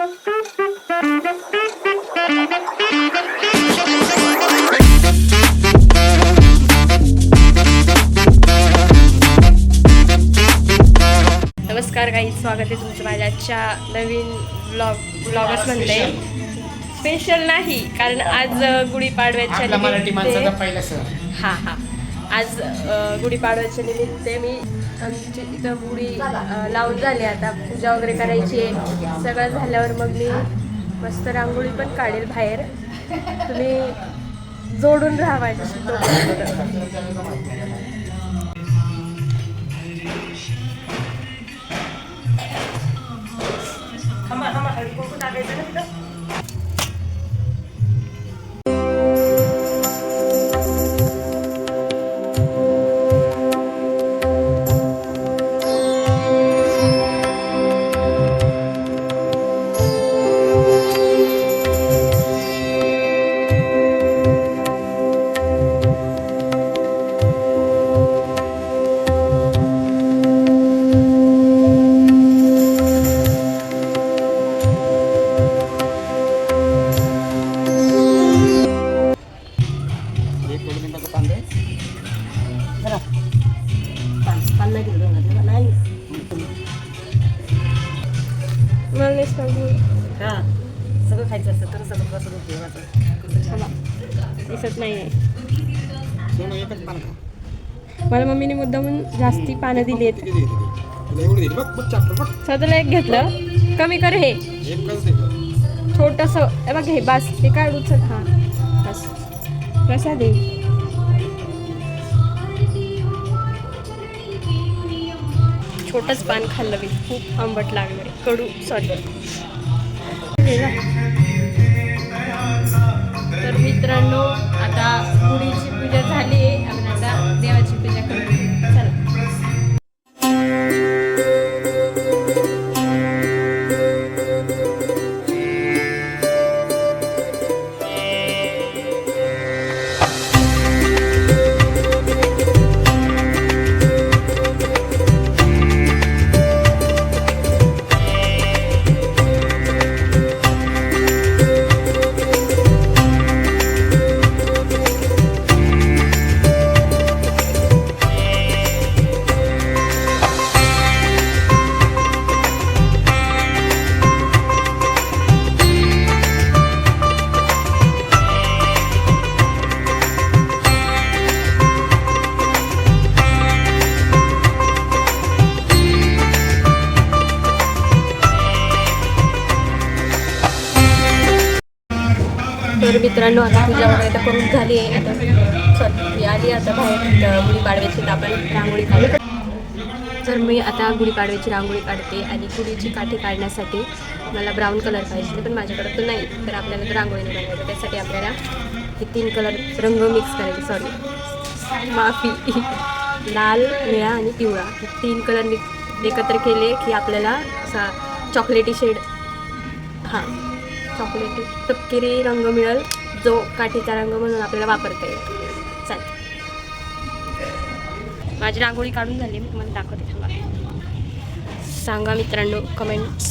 नमस्कार गाईज, स्वागत आहे तुमचं माझ्या आजच्या नवीन ब्लॉगर्स म्हणते. स्पेशल नाही कारण आज गुढीपाडव्याच्या निमित्त आज गुढीपाडव्याच्या निमित्त मी आमची इथं गुढी लावून झाली. आता पूजा वगैरे करायची आहे. सगळं झाल्यावर मग मी मस्त रांगोळी पण काढेल बाहेर. तुम्ही जोडून राहा माझ्याशी. सगळं खायचं असतं तर सगळं कसं दिसत नाही. मला मम्मीने मुद्दामून जास्ती पानं दिली आहेत. स्वतःला एक घेतलं. कमी कर हे छोटंसं. हे बघ, हे बास. हे काढूच. हां बस. कशा दे. छोटंच पान खाल्लं मी. खूप आंबट लागलं. कडू. सॉरी. तर मित्रांनो, आता गुढीची पूजा झाली आहे. आपण आता देवाची पूजा करू. चला. तर मित्रांनो, आता पूजा वगैरे तर करून झाली आहे. आता मी आली आता बाहेर गुढीपाडव्याची. आपण रांगोळी काढतो. तर मी आता गुढीपाडव्याची रांगोळी काढते. आणि गुढीची काठी काढण्यासाठी मला ब्राऊन कलर पाहिजे, पण माझ्याकडे तो नाही. तर आपल्याला तो रांगोळी नाही बनवायचं. त्यासाठी आपल्याला हे 3 कलर रंग मिक्स करायचे. सॉरी, माफी. लाल, निळा आणि पिवळा हे 3 कलर एकत्र केले की आपल्याला असा चॉकलेटी शेड, हां चॉकलेटी तपकिरी रंग मिळेल, जो काठीचा रंग म्हणून आपल्याला वापरता येईल. चालेल. माझी रांगोळी काढून झाली. मी तुम्हाला दाखवते. थांबा. सांगा मित्रांनो, कमेंट्स.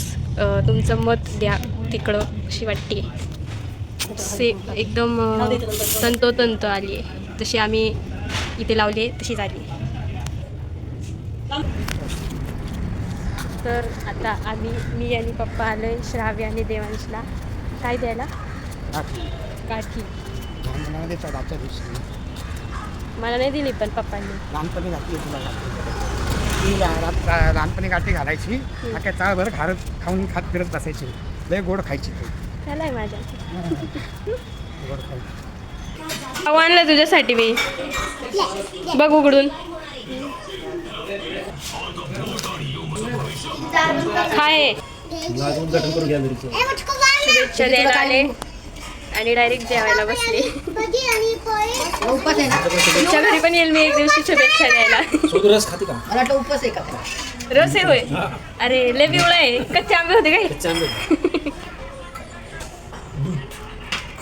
तुमचं मत द्या. तिकडं कशी वाटते. एकदम तंतोतंत आली आहे. जशी आम्ही इथे लावली आहे तशीच आली. तर आता मी आणि पप्पा आलो आहे श्राव्य आणि देवांशला. काय द्यायला? काठी. मला नाही दिली, पण पप्पांनी लहानपणी घातली. लहानपणी गाठी घालायची. अख्या चाळभर खाऊन खात फिरत बसायची. लय गोड खायची. त्याला आहे माझ्या गोड खायची. आणलं तुझ्यासाठी मी. बघ उघडून. काय शुभेच्छा द्यायला आले आणि डायरेक्ट जेवायला बसले. तुमच्या घरी पण येईल मी एक दिवशी शुभेच्छा द्यायला. रस आहे होय. अरे लय पिवळा आहे. कच्चे आंबे होते काय?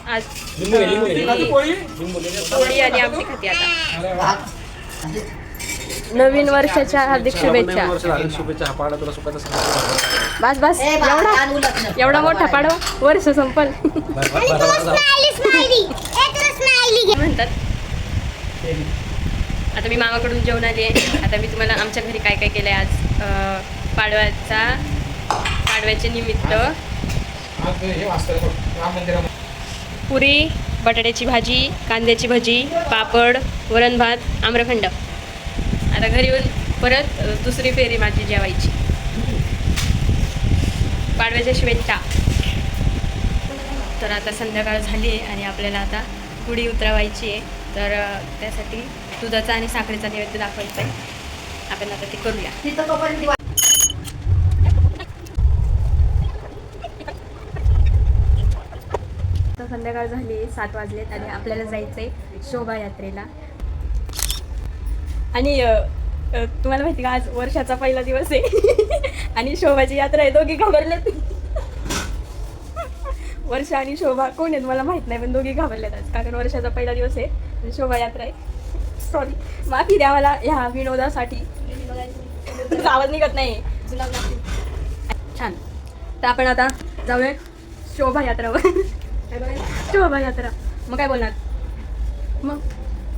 आज पोळी आणि आमटी खाते आता. नवीन वर्षाच्या हार्दिक शुभेच्छा. बस बस एवढा मोठा पाडव वर्ष संपल म्हणतात. आता मी मामाकडून जेवण आली आहे. आता मी तुम्हाला आमच्या घरी काय काय केलं आहे आज पाडव्याच्या निमित्त. पुरी, बटाट्याची भाजी, कांद्याची भजी, पापड, वरण भात, आम्रखंड. आता घरी येऊन परत दुसरी फेरी माझी जेवायची. पाडव्याच्या शुभेच्छा. तर आता संध्याकाळ झाली आहे आणि आपल्याला आता गुढी उतरवायची आहे. तर त्यासाठी दुधाचा आणि साखरेचा नैवेद्य दाखवायचा आहे. आपण आता ते करूया. तर संध्याकाळ झाली 7 वाजलेत आणि आपल्याला जायचं आहे शोभायात्रेला. आणि तुम्हाला माहिती का आज वर्षाचा पहिला दिवस आहे आणि शोभाची यात्रा आहे. दोघी घाबरलेत. वर्षा आणि शोभा कोण आहेत मला माहित नाही, पण दोघी घाबरलेत आज, कारण वर्षाचा पहिला दिवस आहे आणि शोभायात्रा आहे. सॉरी, माफी द्या मला ह्या विनोदासाठी. आवाज निघत नाही. छान. तर आपण आता जाऊया शोभायात्रावर. शोभायात्रा मग काय बोलणार, मग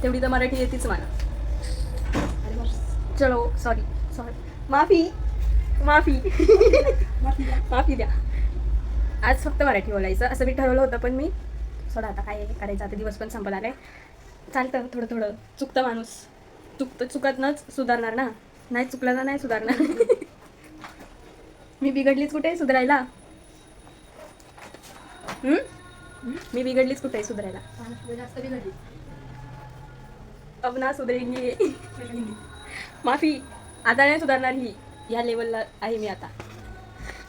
तेवढी तर मराठी येतेच मला. चलो सॉरी माफी द्या. आज फक्त मराठी बोलायचं असं मी ठरवलं होतं, पण मी सोडा आता काय करायचं. आता दिवस पण संपला आहे. चालतं थोडं चुकतं माणूस. चुकतनंच सुधारणार ना. नाही चुकलं तर नाही सुधारणार. मी बिघडलीच कुठे सुधारायला. मी बिघडलीच कुठे सुधारायला. अब ना सुधरेंगी. माफी. आता नाही सुधारणार ही. या लेवलला आहे मी आता.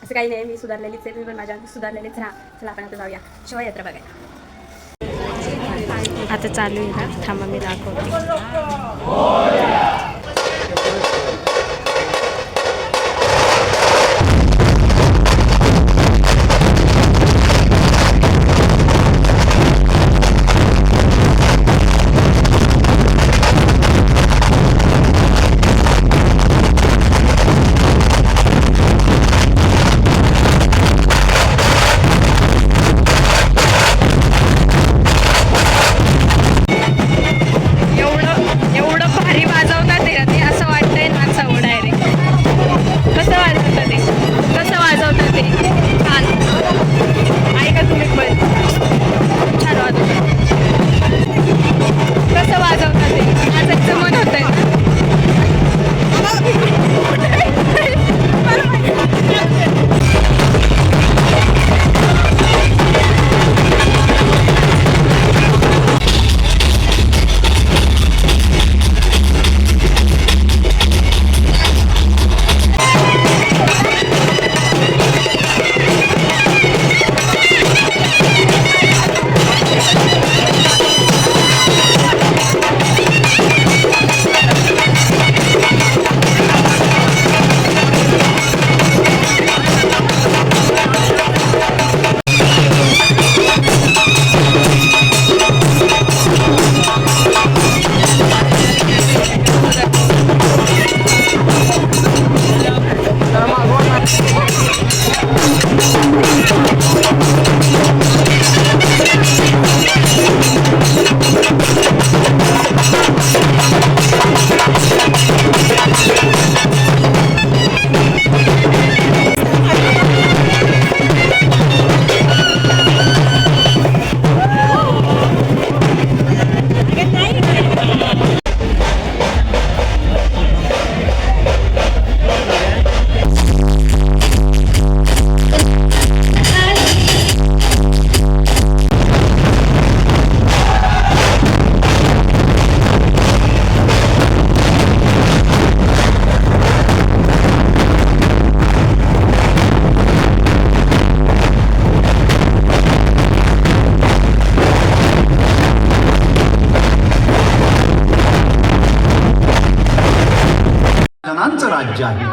असं काही नाही, मी सुधारलेलीच आहे. मी पण माझ्या सुधारलेलीच राहा. चला आपण आता जाऊया शोभायात्रा बघायला. आता चालू आहे ना, थांबा मी दाखवते. राज्य आहे.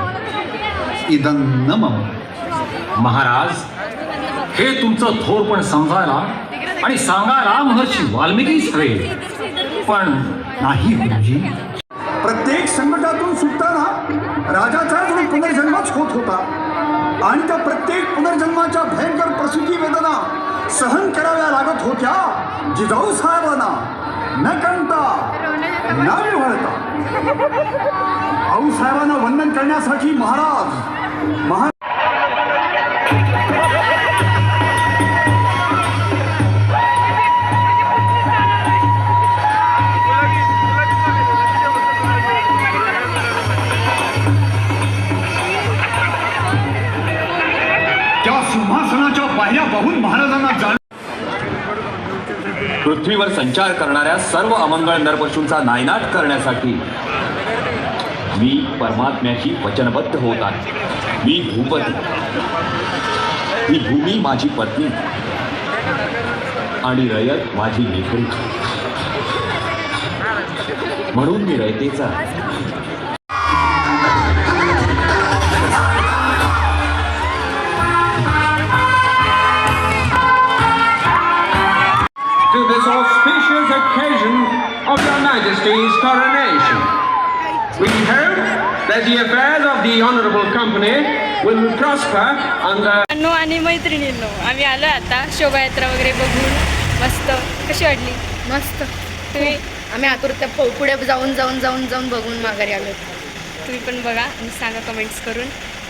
इदं न मम. महाराज, हे तुमचं थोरपण समजायला आणि सांगायला महर्षी वाल्मिकीच हवे, पण नाही गुरुजी. प्रत्येक संकटातून सुटताना राजाचा जणू पुनर्जन्मच होत होता आणि त्या प्रत्येक पुनर्जन्माच्या भयंकर प्रसूती वेदना सहन कराव्या लागत होत्या जिजाऊ साहेबांना न कंटा न विव्हळता. आऊसाहेबांना वंदन करण्यासाठी महाराज त्या सिंहासनाच्या पायऱ्या पाहून महाराजांना जाण पृथ्वीवर संचार करणाऱ्या सर्व अमंगळ नरपशूंचा नायनाट करण्यासाठी मी परमात्म्याशी वचनबद्ध होत आहे. मी भूपती, ही भूमी माझी पत्नी आणि रयत माझी लेकरी, म्हणून मी रयतेचा to this auspicious occasion of Your Majesty's coronation. We hope that the affairs of the honorable company will prosper under नो आणि मैत्रिणींनो, आम्ही आलो आता शोभायात्रा वगैरे बघून. मस्त. कशी वाटली? मस्त. तुम्ही आम्ही आतुरत्या पुढे जाऊन बघून माघारी आलो. तुम्ही पण बघा आणि सांगा कमेंट्स करून.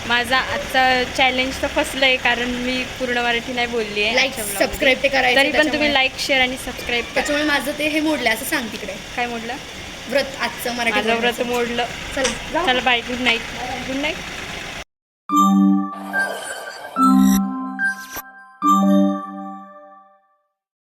माझा आजचा चॅलेंज तर फसलं आहे कारण मी पूर्ण मराठी नाही बोलली आहे. लाईक सबस्क्राईब ते करायचं. तरी पण तुम्ही लाईक शेअर आणि सबस्क्राईब करा. त्याच्यामुळे माझं ते हे मोडलं असं सांग तिकडे. काय मोडलं? व्रत आजचं मराठी माझं व्रत मोडलं. चला चला bye. Good night. Good night.